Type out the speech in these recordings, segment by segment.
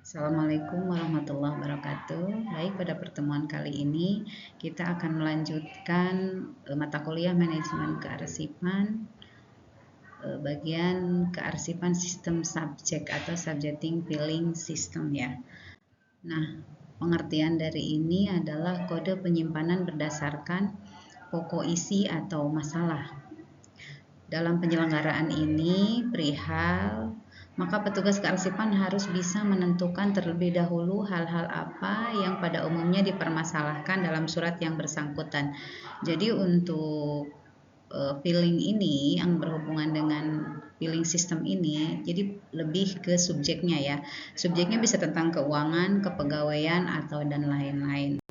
Assalamualaikum warahmatullahi wabarakatuh. Baik, pada pertemuan kali ini kita akan melanjutkan mata kuliah manajemen kearsipan, bagian kearsipan sistem subjek atau subjecting filling system ya. Nah, pengertian dari ini adalah kode penyimpanan berdasarkan pokok isi atau masalah. Dalam penyelenggaraan ini perihal maka petugas kearsipan harus bisa menentukan terlebih dahulu hal-hal apa yang pada umumnya dipermasalahkan dalam surat yang bersangkutan. Jadi untuk filling ini yang berhubungan dengan filling system ini, jadi lebih ke subjeknya ya. Subjeknya bisa tentang keuangan, kepegawaian, atau dan lain-lain.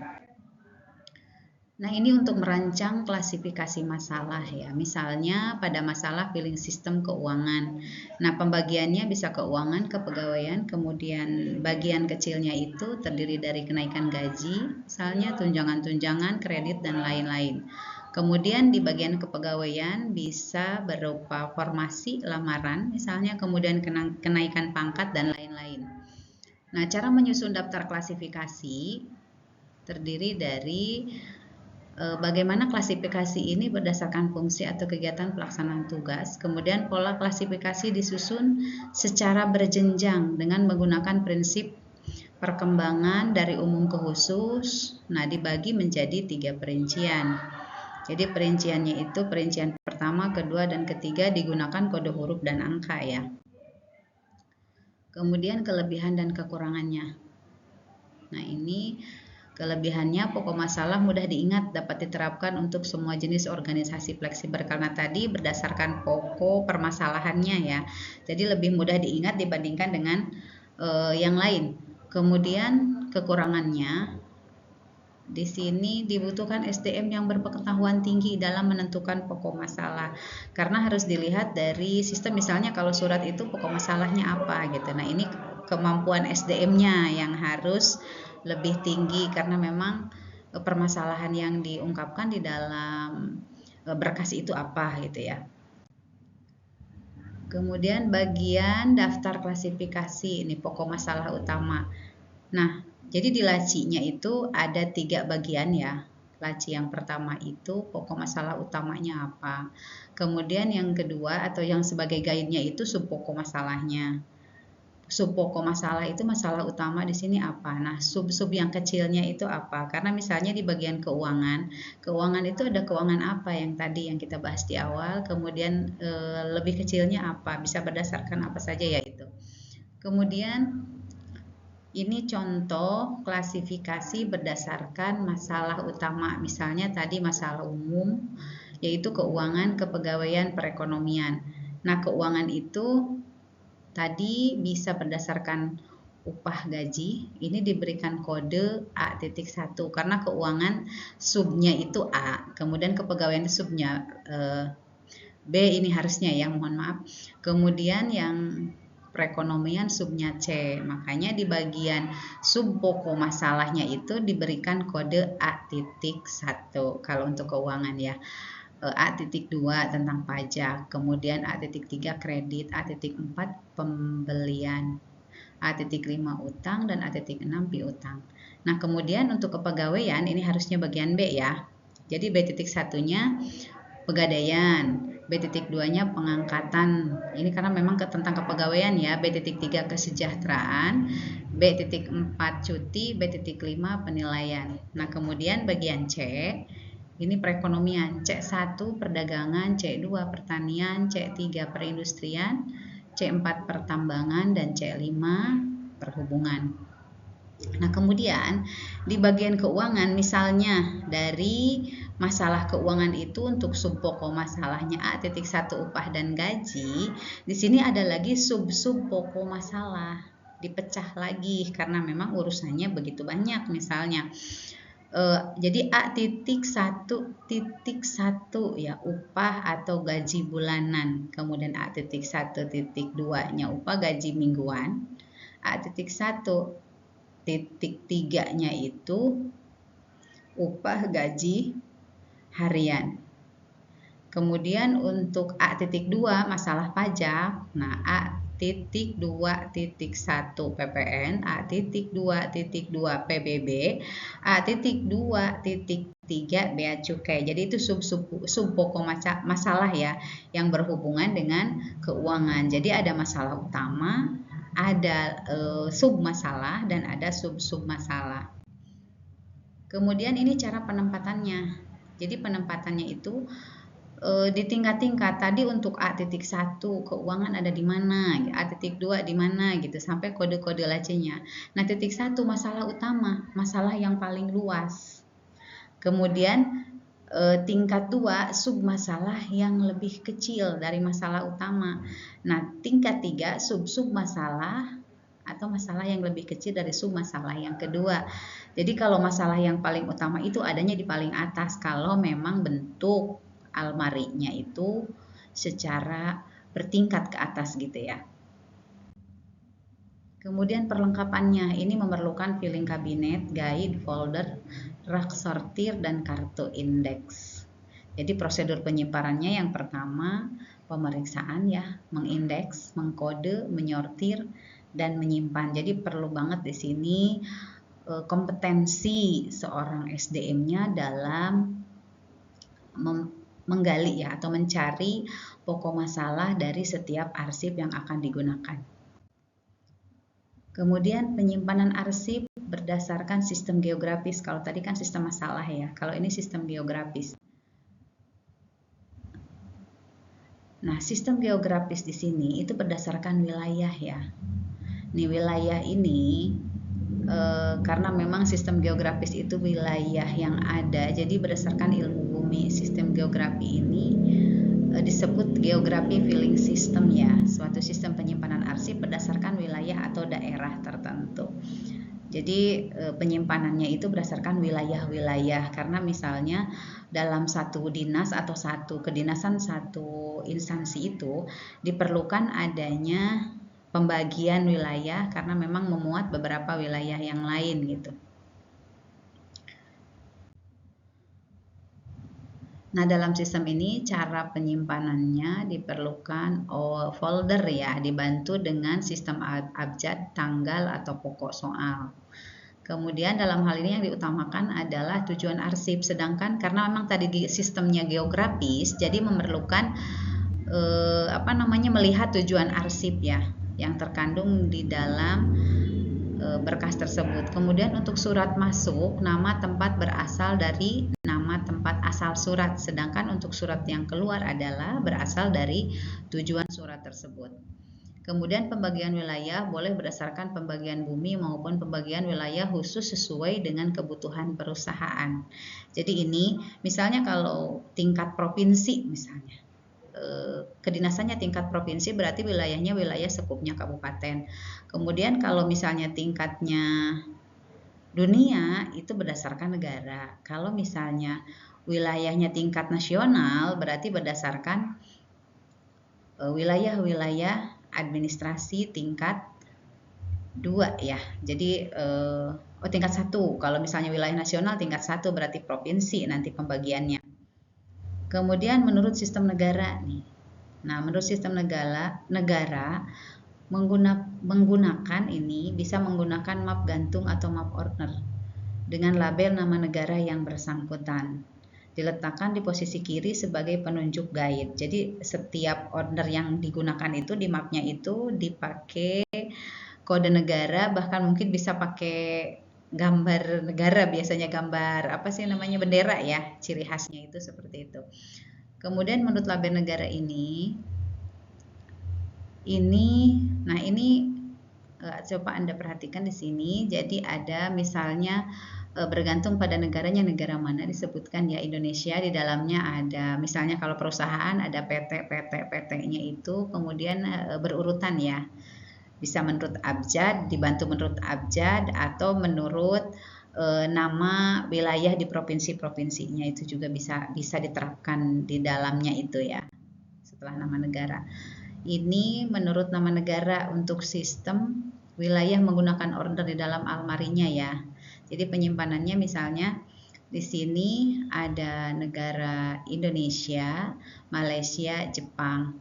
Nah, ini untuk merancang klasifikasi masalah ya. Misalnya pada masalah filling sistem keuangan. Nah, pembagiannya bisa keuangan, kepegawaian, kemudian bagian kecilnya itu terdiri dari kenaikan gaji, misalnya tunjangan-tunjangan, kredit, dan lain-lain. Kemudian di bagian kepegawaian bisa berupa formasi lamaran, misalnya kemudian kenaikan pangkat, dan lain-lain. Nah, cara menyusun daftar klasifikasi terdiri dari bagaimana klasifikasi ini berdasarkan fungsi atau kegiatan pelaksanaan tugas. Kemudian pola klasifikasi disusun secara berjenjang dengan menggunakan prinsip perkembangan dari umum ke khusus. Nah, dibagi menjadi 3 perincian. Jadi perinciannya itu perincian pertama, kedua, dan ketiga digunakan kode huruf dan angka ya. Kemudian kelebihan dan kekurangannya. Nah, ini kelebihannya pokok masalah mudah diingat, dapat diterapkan untuk semua jenis organisasi fleksibel karena tadi berdasarkan pokok permasalahannya ya. Jadi lebih mudah diingat dibandingkan dengan yang lain. Kemudian kekurangannya di sini dibutuhkan SDM yang berpengetahuan tinggi dalam menentukan pokok masalah. Karena harus dilihat dari sistem, misalnya kalau surat itu pokok masalahnya apa gitu. Nah, ini kemampuan SDM-nya yang harus lebih tinggi karena memang permasalahan yang diungkapkan di dalam berkas itu apa gitu ya. Kemudian bagian daftar klasifikasi, ini pokok masalah utama. Nah, jadi di lacinya itu ada 3 bagian ya. Laci yang pertama itu pokok masalah utamanya apa. Kemudian yang kedua atau yang sebagai guide-nya itu sub pokok masalahnya. Sub pokok masalah itu masalah utama di sini apa. Nah, sub-sub yang kecilnya itu apa. Karena misalnya di bagian keuangan, keuangan itu ada keuangan apa yang tadi yang kita bahas di awal. Kemudian lebih kecilnya apa, bisa berdasarkan apa saja ya itu. Kemudian ini contoh klasifikasi berdasarkan masalah utama. Misalnya tadi masalah umum, yaitu keuangan, kepegawaian, perekonomian. Nah, keuangan itu tadi bisa berdasarkan upah gaji. Ini diberikan kode A.1 karena keuangan subnya itu A. Kemudian kepegawaian subnya B, ini harusnya ya, mohon maaf. Kemudian yang perekonomian subnya C. Makanya di bagian sub pokok masalahnya itu diberikan kode A.1 kalau untuk keuangan ya. A.2 tentang pajak, kemudian A.3 kredit, A.4 pembelian, A.5 utang, dan A.6 piutang. Nah, kemudian untuk kepegawaian ini harusnya bagian B ya. Jadi B.1-nya pegadaian, B.2-nya pengangkatan. Ini karena memang tentang kepegawaian ya. B.3 kesejahteraan, B.4 cuti, B.5 penilaian. Nah, kemudian bagian C ini perekonomian, C1 perdagangan, C2 pertanian, C3 perindustrian, C4 pertambangan, dan C5 perhubungan. Nah, kemudian di bagian keuangan, misalnya dari masalah keuangan itu untuk sub pokok masalahnya A.1 upah dan gaji, di sini ada lagi sub-sub pokok masalah, dipecah lagi karena memang urusannya begitu banyak. Misalnya jadi A.1.1 ya, upah atau gaji bulanan. Kemudian A.1.2-nya upah gaji mingguan. A.1.3-nya itu upah gaji harian. Kemudian untuk A.2 masalah pajak. Nah, A.2.1 PPN, A.2.2 PBB, A.2.3 bea cukai. Jadi itu sub pokok masalah ya yang berhubungan dengan keuangan. Jadi ada masalah utama, ada sub masalah, dan ada sub masalah. Kemudian ini cara penempatannya. Jadi penempatannya itu di tingkat-tingkat. Tadi untuk A.1 keuangan ada di mana, A.2 di mana gitu sampai kode-kode lacinya. Nah, titik 1 masalah utama, masalah yang paling luas. Kemudian tingkat 2 sub masalah yang lebih kecil dari masalah utama. Nah, tingkat 3 sub masalah atau masalah yang lebih kecil dari sub masalah yang kedua. Jadi kalau masalah yang paling utama itu adanya di paling atas kalau memang bentuk almarinya itu secara bertingkat ke atas gitu ya. Kemudian perlengkapannya ini memerlukan filing kabinet, guide, folder, rak sortir, dan kartu indeks. Jadi prosedur penyimparannya yang pertama pemeriksaan ya, mengindeks, mengkode, menyortir, dan menyimpan. Jadi perlu banget di sini kompetensi seorang SDM-nya dalam menggali ya atau mencari pokok masalah dari setiap arsip yang akan digunakan. Kemudian penyimpanan arsip berdasarkan sistem geografis. Kalau tadi kan sistem masalah ya, kalau ini sistem geografis. Nah, sistem geografis di sini itu berdasarkan wilayah ya. Nih wilayah ini karena memang sistem geografis itu wilayah yang ada, jadi berdasarkan ilmu bumi sistem geografi ini disebut geografi filing system ya, suatu sistem penyimpanan arsip berdasarkan wilayah atau daerah tertentu. Jadi penyimpanannya itu berdasarkan wilayah-wilayah, karena misalnya dalam satu dinas atau satu kedinasan, satu instansi itu diperlukan adanya pembagian wilayah karena memang memuat beberapa wilayah yang lain gitu. Nah, dalam sistem ini cara penyimpanannya diperlukan folder ya, dibantu dengan sistem abjad, tanggal, atau pokok soal. Kemudian dalam hal ini yang diutamakan adalah tujuan arsip, sedangkan karena memang tadi sistemnya geografis, jadi memerlukan melihat tujuan arsip ya yang terkandung di dalam berkas tersebut. Kemudian untuk surat masuk, nama tempat berasal dari nama tempat asal surat, sedangkan untuk surat yang keluar adalah berasal dari tujuan surat tersebut. Kemudian pembagian wilayah boleh berdasarkan pembagian bumi maupun pembagian wilayah khusus sesuai dengan kebutuhan perusahaan. Jadi ini misalnya kalau tingkat provinsi misalnya, kedinasannya tingkat provinsi berarti wilayahnya wilayah sekupnya kabupaten. Kemudian kalau misalnya tingkatnya dunia itu berdasarkan negara. Kalau misalnya wilayahnya tingkat nasional berarti berdasarkan wilayah-wilayah administrasi tingkat 2 ya. Jadi tingkat 1. Kalau misalnya wilayah nasional tingkat 1 berarti provinsi nanti pembagiannya. Kemudian menurut sistem negara nih. Nah, menurut sistem negara menggunakan ini bisa menggunakan map gantung atau map order dengan label nama negara yang bersangkutan. Diletakkan di posisi kiri sebagai penunjuk guide. Jadi setiap order yang digunakan itu di mapnya itu dipakai kode negara, bahkan mungkin bisa pakai gambar negara, biasanya gambar apa sih namanya, bendera ya, ciri khasnya itu seperti itu. Kemudian menurut label negara ini coba Anda perhatikan di sini. Jadi ada misalnya bergantung pada negaranya, negara mana disebutkan ya, Indonesia, di dalamnya ada misalnya kalau perusahaan ada PT-nya itu kemudian berurutan ya. Bisa menurut abjad, dibantu menurut abjad, atau menurut nama wilayah di provinsi-provinsinya itu juga bisa diterapkan di dalamnya itu ya, setelah nama negara. Ini menurut nama negara untuk sistem wilayah menggunakan order di dalam almarinya ya. Jadi penyimpanannya misalnya di sini ada negara Indonesia, Malaysia, Jepang.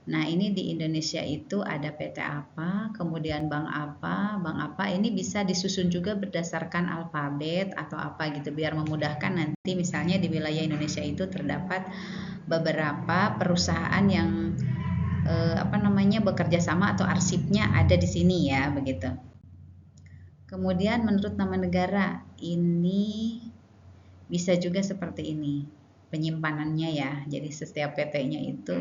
Nah, ini di Indonesia itu ada PT apa, kemudian bank apa, ini bisa disusun juga berdasarkan alfabet atau apa gitu, biar memudahkan nanti misalnya di wilayah Indonesia itu terdapat beberapa perusahaan yang bekerja sama atau arsipnya ada di sini ya, begitu. Kemudian menurut nama negara, ini bisa juga seperti ini penyimpanannya ya. Jadi setiap PT-nya itu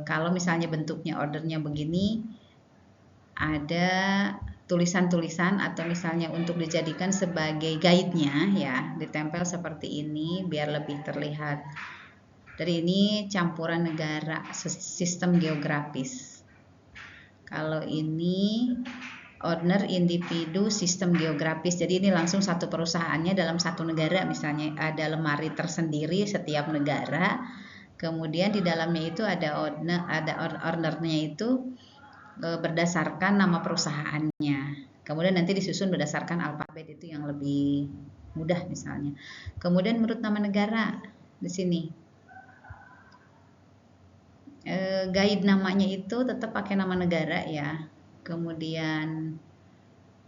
kalau misalnya bentuknya ordernya begini, ada tulisan-tulisan atau misalnya untuk dijadikan sebagai guide-nya ya, ditempel seperti ini biar lebih terlihat. Dari ini campuran negara, sistem geografis. Kalau ini owner individu sistem geografis, jadi ini langsung satu perusahaannya dalam satu negara, misalnya ada lemari tersendiri setiap negara. Kemudian di dalamnya itu ada ownernya itu berdasarkan nama perusahaannya. Kemudian nanti disusun berdasarkan alfabet, itu yang lebih mudah misalnya. Kemudian menurut nama negara di sini guide namanya itu tetap pakai nama negara ya. Kemudian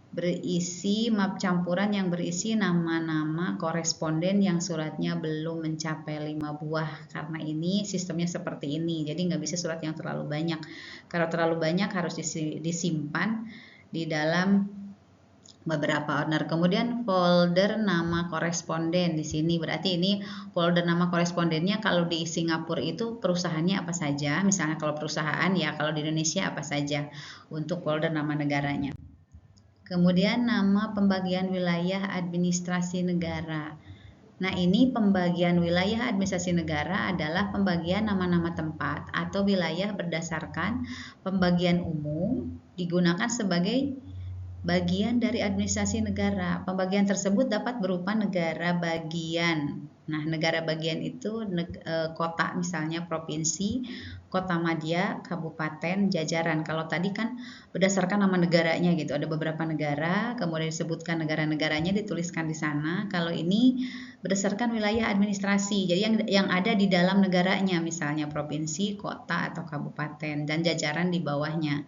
berisi map campuran yang berisi nama-nama koresponden yang suratnya belum mencapai 5 buah, karena ini sistemnya seperti ini, jadi nggak bisa surat yang terlalu banyak. Kalau terlalu banyak harus disimpan di dalam beberapa owner. Kemudian folder nama koresponden di sini, berarti ini folder nama korespondennya. Kalau di Singapura itu perusahaannya apa saja, misalnya kalau perusahaan ya, kalau di Indonesia apa saja untuk folder nama negaranya. Kemudian nama pembagian wilayah administrasi negara. Nah, ini pembagian wilayah administrasi negara adalah pembagian nama-nama tempat atau wilayah berdasarkan pembagian umum digunakan sebagai bagian dari administrasi negara. Pembagian tersebut dapat berupa negara bagian. Nah, negara bagian itu kota, misalnya provinsi, kota madya, kabupaten, jajaran. Kalau tadi kan berdasarkan nama negaranya gitu, ada beberapa negara, kemudian disebutkan negara-negaranya dituliskan di sana. Kalau ini berdasarkan wilayah administrasi, jadi yang ada di dalam negaranya, misalnya provinsi, kota, atau kabupaten, dan jajaran di bawahnya.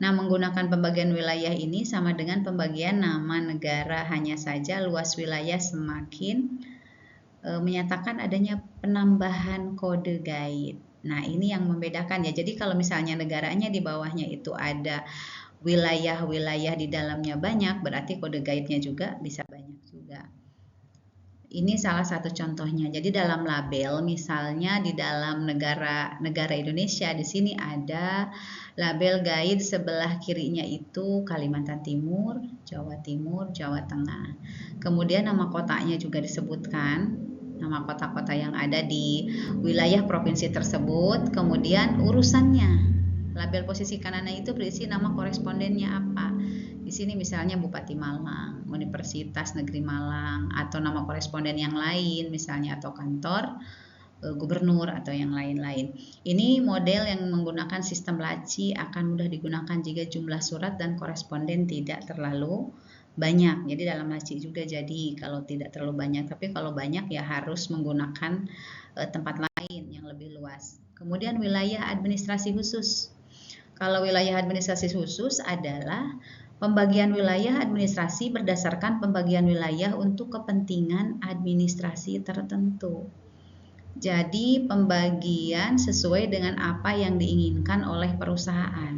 Nah, menggunakan pembagian wilayah ini sama dengan pembagian nama negara, hanya saja luas wilayah semakin menyatakan adanya penambahan kode guide. Nah, ini yang membedakan ya. Jadi kalau misalnya negaranya di bawahnya itu ada wilayah-wilayah di dalamnya banyak, berarti kode guide-nya juga bisa banyak juga. Ini salah satu contohnya. Jadi dalam label, misalnya di dalam negara Indonesia, di sini ada label guide, sebelah kirinya itu Kalimantan Timur, Jawa Timur, Jawa Tengah. Kemudian nama kotanya juga disebutkan, nama kota-kota yang ada di wilayah provinsi tersebut. Kemudian urusannya, label posisi kanannya itu berisi nama korespondennya apa. Di sini misalnya Bupati Malang, Universitas Negeri Malang, atau nama koresponden yang lain misalnya, atau kantor gubernur atau yang lain-lain. Ini model yang menggunakan sistem laci akan mudah digunakan jika jumlah surat dan koresponden tidak terlalu banyak. Jadi dalam laci juga jadi kalau tidak terlalu banyak, tapi kalau banyak ya harus menggunakan tempat lain yang lebih luas. Kemudian wilayah administrasi khusus. Kalau wilayah administrasi khusus adalah pembagian wilayah administrasi berdasarkan pembagian wilayah untuk kepentingan administrasi tertentu. Jadi pembagian sesuai dengan apa yang diinginkan oleh perusahaan.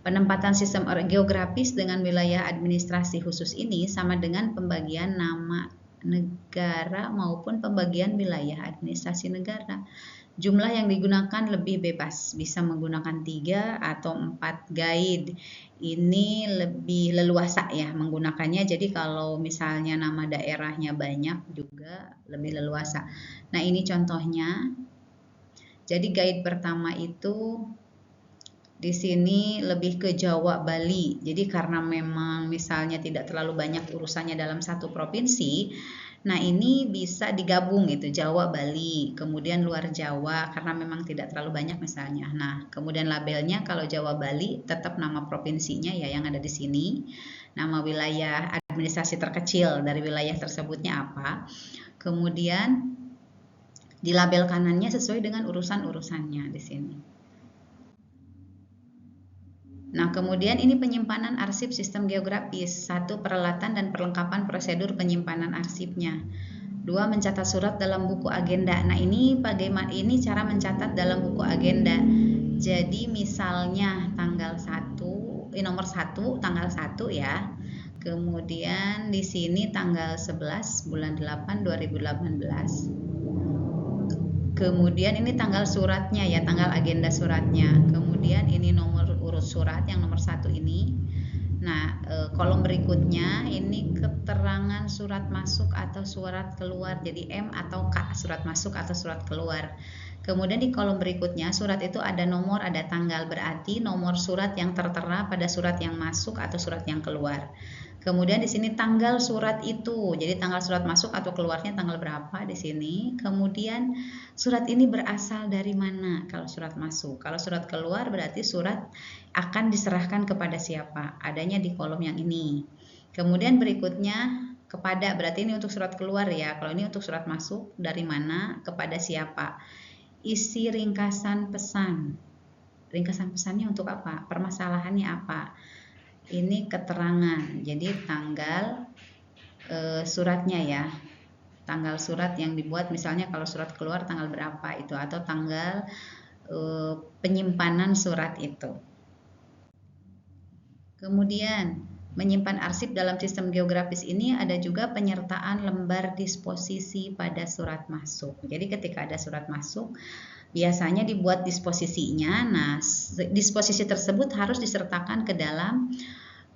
Penempatan sistem geografis dengan wilayah administrasi khusus ini sama dengan pembagian nama negara maupun pembagian wilayah administrasi negara. Jumlah yang digunakan lebih bebas, bisa menggunakan 3 atau 4 guide. Ini lebih leluasa ya menggunakannya, jadi kalau misalnya nama daerahnya banyak juga lebih leluasa. Nah, ini contohnya. Jadi guide pertama itu di sini lebih ke Jawa Bali. Jadi karena memang misalnya tidak terlalu banyak urusannya dalam satu provinsi, nah ini bisa digabung gitu, Jawa Bali, kemudian luar Jawa karena memang tidak terlalu banyak misalnya. Nah, kemudian labelnya kalau Jawa Bali tetap nama provinsinya ya yang ada di sini. Nama wilayah administrasi terkecil dari wilayah tersebutnya apa. Kemudian di label kanannya sesuai dengan urusan-urusannya di sini. Nah, kemudian ini penyimpanan arsip sistem geografis. 1. Peralatan dan perlengkapan prosedur penyimpanan arsipnya. 2. Mencatat surat dalam buku agenda. Nah, ini bagaimana ini cara mencatat dalam buku agenda. Jadi misalnya tanggal 1, nomor 1 tanggal 1 ya. Kemudian di sini tanggal 11 bulan 8 2018. Kemudian ini tanggal suratnya ya, tanggal agenda suratnya. Kemudian ini nomor urut surat yang nomor 1 ini. Nah, kolom berikutnya ini keterangan surat masuk atau surat keluar. Jadi M atau K, surat masuk atau surat keluar. Kemudian di kolom berikutnya surat itu ada nomor, ada tanggal, berarti nomor surat yang tertera pada surat yang masuk atau surat yang keluar. Kemudian di sini tanggal surat itu, jadi tanggal surat masuk atau keluarnya tanggal berapa di sini. Kemudian surat ini berasal dari mana kalau surat masuk. Kalau surat keluar berarti surat akan diserahkan kepada siapa, adanya di kolom yang ini. Kemudian berikutnya kepada, berarti ini untuk surat keluar ya. Kalau ini untuk surat masuk, dari mana, kepada siapa. Isi ringkasan pesan. Ringkasan pesannya untuk apa? Permasalahannya apa? Ini keterangan, jadi tanggal suratnya ya, tanggal surat yang dibuat, misalnya kalau surat keluar tanggal berapa itu, atau tanggal penyimpanan surat itu. Kemudian menyimpan arsip dalam sistem geografis ini ada juga penyertaan lembar disposisi pada surat masuk. Jadi ketika ada surat masuk, biasanya dibuat disposisinya. Nah, disposisi tersebut harus disertakan ke dalam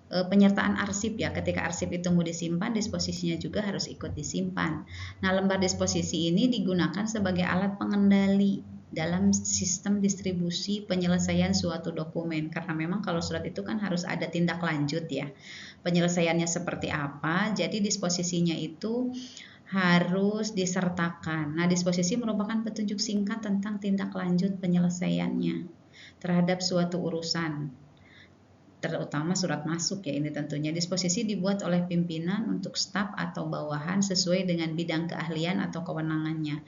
penyertaan arsip ya. Ketika arsip itu mau disimpan, disposisinya juga harus ikut disimpan. Nah, lembar disposisi ini digunakan sebagai alat pengendali dalam sistem distribusi penyelesaian suatu dokumen, karena memang kalau surat itu kan harus ada tindak lanjut ya, penyelesaiannya seperti apa, jadi disposisinya itu harus disertakan. Nah, disposisi merupakan petunjuk singkat tentang tindak lanjut penyelesaiannya terhadap suatu urusan, terutama surat masuk ya. Ini tentunya disposisi dibuat oleh pimpinan untuk staf atau bawahan sesuai dengan bidang keahlian atau kewenangannya.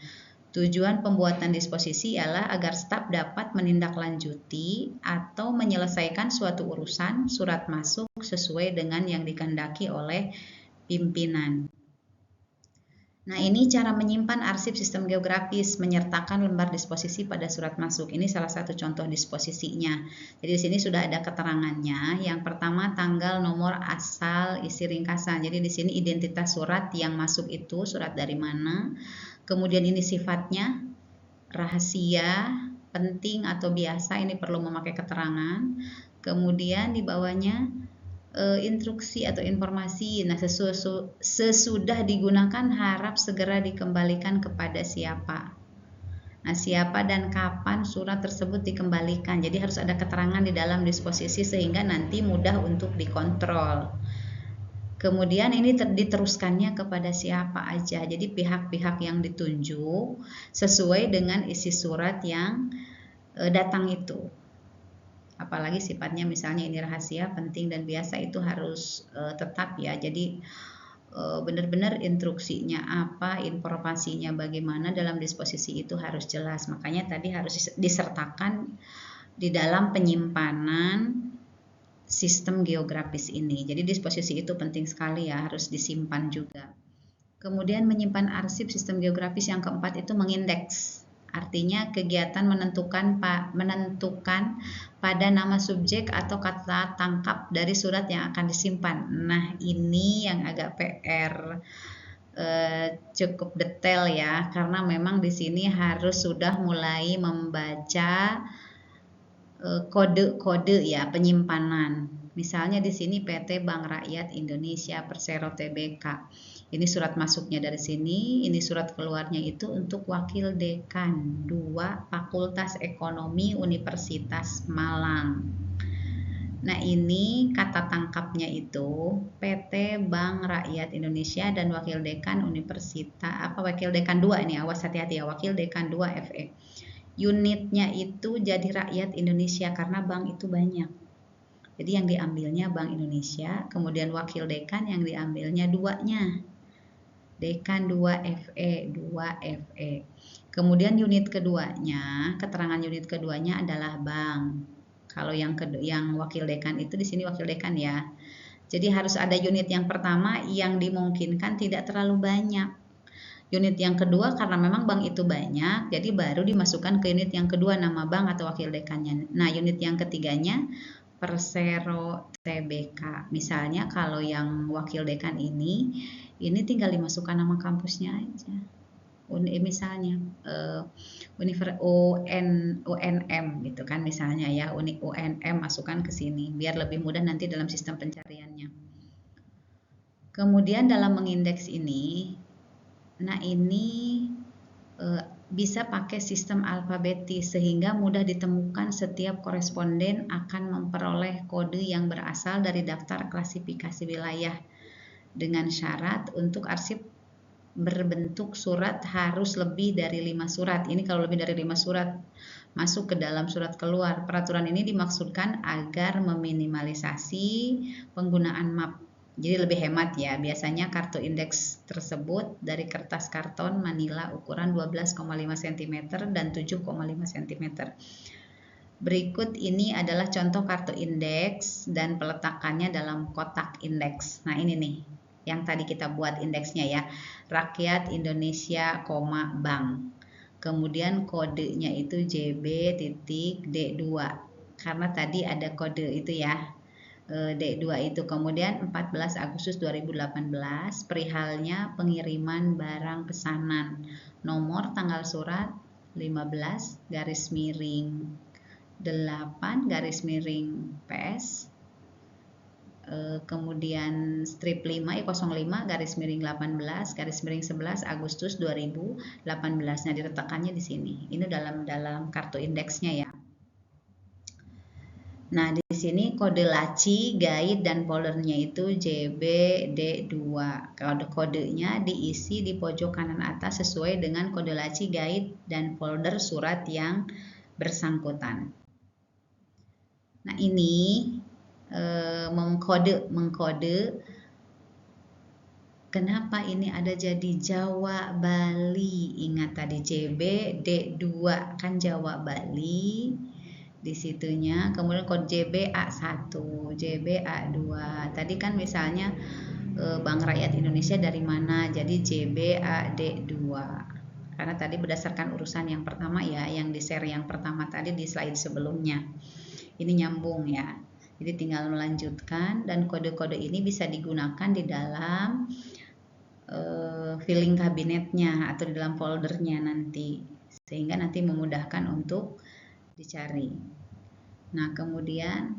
Tujuan pembuatan disposisi ialah agar staf dapat menindaklanjuti atau menyelesaikan suatu urusan surat masuk sesuai dengan yang dikehendaki oleh pimpinan. Nah, ini cara menyimpan arsip sistem geografis, menyertakan lembar disposisi pada surat masuk. Ini salah satu contoh disposisinya. Jadi di sini sudah ada keterangannya. Yang pertama tanggal, nomor, asal, isi ringkasan. Jadi di sini identitas surat yang masuk itu surat dari mana. Kemudian ini sifatnya rahasia, penting atau biasa, ini perlu memakai keterangan. Kemudian di bawahnya instruksi atau informasi. Nah, sesudah digunakan harap segera dikembalikan kepada siapa. Nah, siapa dan kapan surat tersebut dikembalikan. Jadi harus ada keterangan di dalam disposisi sehingga nanti mudah untuk dikontrol. Kemudian ini diteruskannya kepada siapa aja. Jadi pihak-pihak yang ditunjuk sesuai dengan isi surat yang datang itu. Apalagi sifatnya misalnya ini rahasia, penting dan biasa, itu harus tetap ya. Jadi benar-benar instruksinya apa, informasinya bagaimana dalam disposisi itu harus jelas. Makanya tadi harus disertakan di dalam penyimpanan sistem geografis ini. Jadi disposisi itu penting sekali ya, harus disimpan juga. Kemudian menyimpan arsip sistem geografis yang keempat itu mengindeks. Artinya kegiatan menentukan pada nama subjek atau kata tangkap dari surat yang akan disimpan. Nah, ini yang agak PR, cukup detail ya, karena memang di sini harus sudah mulai membaca kode-kode ya penyimpanan. Misalnya di sini PT Bank Rakyat Indonesia Persero Tbk. Ini surat masuknya dari sini, ini surat keluarnya itu untuk Wakil Dekan 2 Fakultas Ekonomi Universitas Malang. Nah, ini kata tangkapnya itu PT Bank Rakyat Indonesia dan Wakil Dekan Universitas Wakil Dekan 2 ini, awas hati-hati ya, Wakil Dekan 2 FE. Unitnya itu jadi rakyat Indonesia karena bank itu banyak. Jadi yang diambilnya Bank Indonesia, kemudian wakil dekan yang diambilnya duanya. Dekan 2 FE, 2 FE. Kemudian unit keduanya, keterangan unit keduanya adalah bank. Kalau yang wakil dekan itu di sini wakil dekan ya. Jadi harus ada unit yang pertama yang dimungkinkan tidak terlalu banyak. Unit yang kedua karena memang bank itu banyak, jadi baru dimasukkan ke unit yang kedua nama bank atau wakil dekannya. Nah, unit yang ketiganya Persero TBK. Misalnya kalau yang wakil dekan ini tinggal dimasukkan nama kampusnya aja. Misalnya UNM gitu kan misalnya ya, UNM masukkan ke sini biar lebih mudah nanti dalam sistem pencariannya. Kemudian dalam mengindeks ini, nah ini bisa pakai sistem alfabetis sehingga mudah ditemukan setiap koresponden akan memperoleh kode yang berasal dari daftar klasifikasi wilayah dengan syarat untuk arsip berbentuk surat harus lebih dari 5 surat. Ini kalau lebih dari 5 surat masuk ke dalam surat keluar. Peraturan ini dimaksudkan agar meminimalisasi penggunaan map. Jadi lebih hemat ya. Biasanya kartu indeks tersebut dari kertas karton manila ukuran 12,5 cm dan 7,5 cm. Berikut ini adalah contoh kartu indeks dan peletakannya dalam kotak indeks. Nah ini nih yang tadi kita buat indeksnya ya. Rakyat Indonesia, bank. Kemudian kodenya itu JB.D2 karena tadi ada kode itu ya. D2 itu. Kemudian 14 Agustus 2018 perihalnya pengiriman barang pesanan, nomor tanggal surat 15 garis miring 8 garis miring PS, kemudian strip 5 05 garis miring 18 garis miring 11 Agustus 2018. Nah diletakkannya di sini. Ini dalam kartu indeksnya ya. Nah, di sini kode laci, guide, dan foldernya itu JBD2. Kodenya diisi di pojok kanan atas sesuai dengan kode laci, guide, dan folder surat yang bersangkutan. Nah, ini mengkode kenapa ini ada jadi Jawa Bali. Ingat tadi JBD2 kan Jawa Bali. Di situnya kemudian kode JBA1, JBA2. Tadi kan misalnya Bank Rakyat Indonesia dari mana, jadi JBAD2 karena tadi berdasarkan urusan yang pertama ya, yang di share yang pertama tadi di slide sebelumnya. Ini nyambung ya, jadi tinggal melanjutkan dan kode-kode ini bisa digunakan di dalam filing kabinetnya atau di dalam foldernya nanti, sehingga nanti memudahkan untuk dicari. Nah, kemudian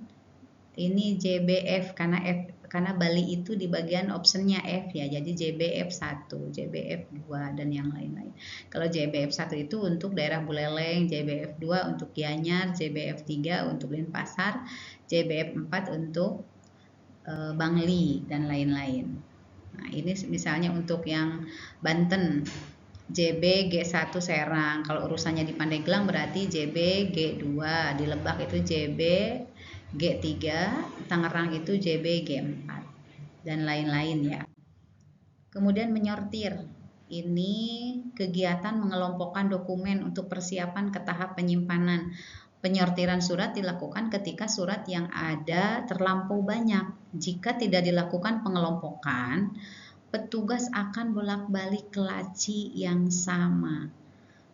ini JBF karena Bali itu di bagian optionnya F ya, jadi JBF1, JBF2 dan yang lain-lain. Kalau JBF1 itu untuk daerah Buleleng, JBF2 untuk Gianyar, JBF3 untuk Denpasar, JBF4 untuk Bangli dan lain-lain. Nah, ini misalnya untuk yang Banten, JBG1 Serang. Kalau urusannya di Pandeglang berarti JBG2, di Lebak itu JBG3, Tangerang itu JBG4 dan lain-lain ya. Kemudian menyortir. Ini kegiatan mengelompokkan dokumen untuk persiapan ke tahap penyimpanan. Penyortiran surat dilakukan ketika surat yang ada terlampau banyak. Jika tidak dilakukan pengelompokan, petugas akan bolak-balik ke laci yang sama.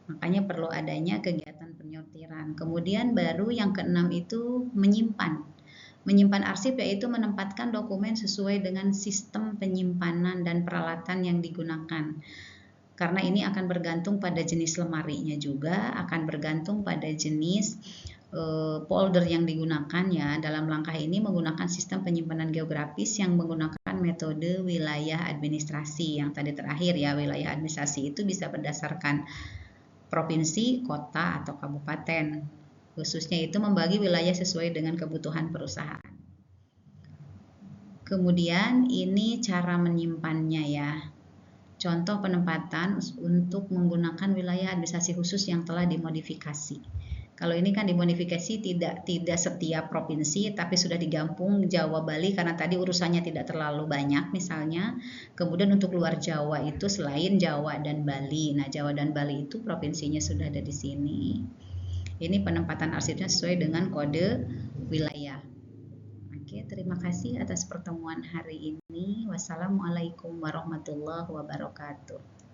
Makanya perlu adanya kegiatan penyortiran. Kemudian baru yang keenam itu menyimpan. Menyimpan arsip yaitu menempatkan dokumen sesuai dengan sistem penyimpanan dan peralatan yang digunakan. Karena ini akan bergantung pada jenis lemarinya juga, akan bergantung pada jenis folder yang digunakan ya. Dalam langkah ini menggunakan sistem penyimpanan geografis yang menggunakan metode wilayah administrasi yang tadi terakhir ya. Wilayah administrasi itu bisa berdasarkan provinsi, kota, atau kabupaten. Khususnya itu membagi wilayah sesuai dengan kebutuhan perusahaan. Kemudian ini cara menyimpannya ya. Contoh penempatan untuk menggunakan wilayah administrasi khusus yang telah dimodifikasi. Kalau ini kan dimodifikasi tidak setiap provinsi, tapi sudah digampung Jawa Bali karena tadi urusannya tidak terlalu banyak misalnya. Kemudian untuk luar Jawa itu selain Jawa dan Bali. Nah, Jawa dan Bali itu provinsinya sudah ada di sini. Ini penempatan arsipnya sesuai dengan kode wilayah. Oke, terima kasih atas pertemuan hari ini. Wassalamualaikum warahmatullahi wabarakatuh.